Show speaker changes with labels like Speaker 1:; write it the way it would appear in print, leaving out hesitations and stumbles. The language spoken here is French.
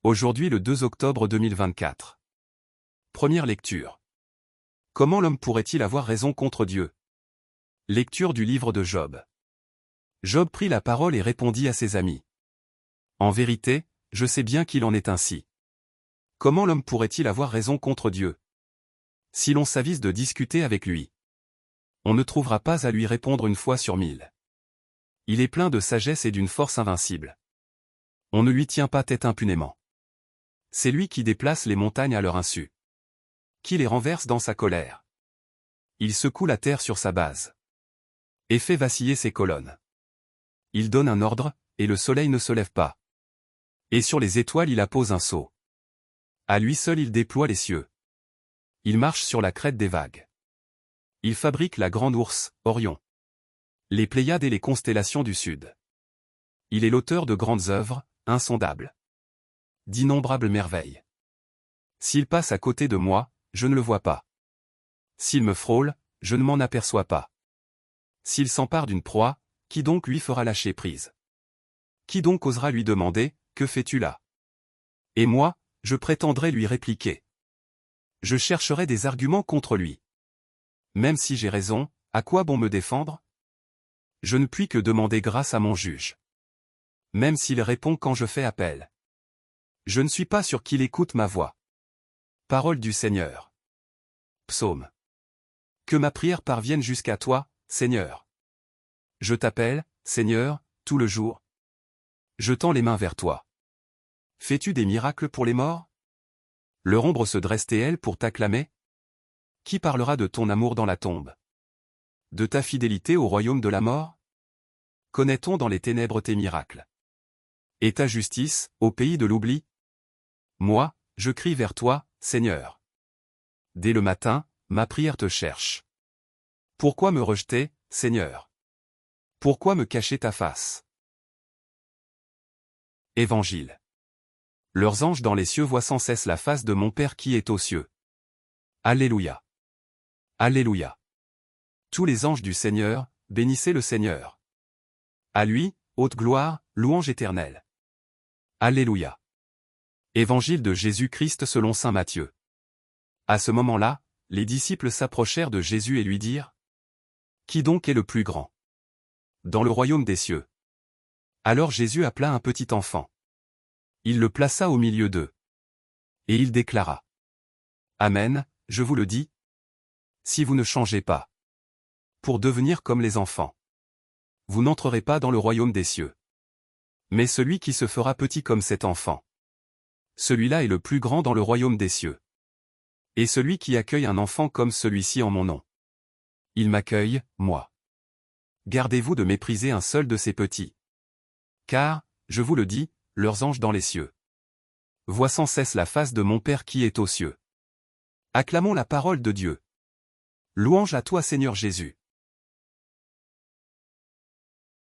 Speaker 1: Aujourd'hui le 2 octobre 2024. Première lecture. Comment l'homme pourrait-il avoir raison contre Dieu? Lecture du livre de Job. Job prit la parole et répondit à ses amis. En vérité, je sais bien qu'il en est ainsi. Comment l'homme pourrait-il avoir raison contre Dieu? Si l'on s'avise de discuter avec lui, on ne trouvera pas à lui répondre une fois sur 1000. Il est plein de sagesse et d'une force invincible. On ne lui tient pas tête impunément. C'est lui qui déplace les montagnes à leur insu. Qui les renverse dans sa colère. Il secoue la terre sur sa base. Et fait vaciller ses colonnes. Il donne un ordre, et le soleil ne se lève pas. Et sur les étoiles il appose un sceau. À lui seul il déploie les cieux. Il marche sur la crête des vagues. Il fabrique la grande ours, Orion. Les Pléiades et les constellations du sud. Il est l'auteur de grandes œuvres, insondables. D'innombrables merveilles. S'il passe à côté de moi, je ne le vois pas. S'il me frôle, je ne m'en aperçois pas. S'il s'empare d'une proie, qui donc lui fera lâcher prise? Qui donc osera lui demander, que fais-tu là? Et moi, je prétendrai lui répliquer. Je chercherai des arguments contre lui. Même si j'ai raison, à quoi bon me défendre? Je ne puis que demander grâce à mon juge. Même s'il répond quand je fais appel. Je ne suis pas sûr qu'il écoute ma voix. Parole du Seigneur. Psaume. Que ma prière parvienne jusqu'à toi, Seigneur. Je t'appelle, Seigneur, tout le jour. Je tends les mains vers toi. Fais-tu des miracles pour les morts? Leur ombre se dresse-t-elle pour t'acclamer? Qui parlera de ton amour dans la tombe? De ta fidélité au royaume de la mort? Connaît-on dans les ténèbres tes miracles? Et ta justice, au pays de l'oubli? Moi, je crie vers toi, Seigneur. Dès le matin, ma prière te cherche. Pourquoi me rejeter, Seigneur? Pourquoi me cacher ta face? Évangile. Leurs anges dans les cieux voient sans cesse la face de mon Père qui est aux cieux. Alléluia. Alléluia. Tous les anges du Seigneur, bénissez le Seigneur. À lui, haute gloire, louange éternelle. Alléluia. Évangile de Jésus-Christ selon saint Matthieu. À ce moment-là, les disciples s'approchèrent de Jésus et lui dirent: Qui donc est le plus grand dans le royaume des cieux? Alors Jésus appela un petit enfant. Il le plaça au milieu d'eux. Et il déclara: Amen, je vous le dis. Si vous ne changez pas pour devenir comme les enfants, vous n'entrerez pas dans le royaume des cieux. Mais celui qui se fera petit comme cet enfant, celui-là est le plus grand dans le royaume des cieux. Et celui qui accueille un enfant comme celui-ci en mon nom, il m'accueille, moi. Gardez-vous de mépriser un seul de ces petits. Car, je vous le dis, leurs anges dans les cieux voient sans cesse la face de mon Père qui est aux cieux. Acclamons la parole de Dieu. Louange à toi Seigneur Jésus.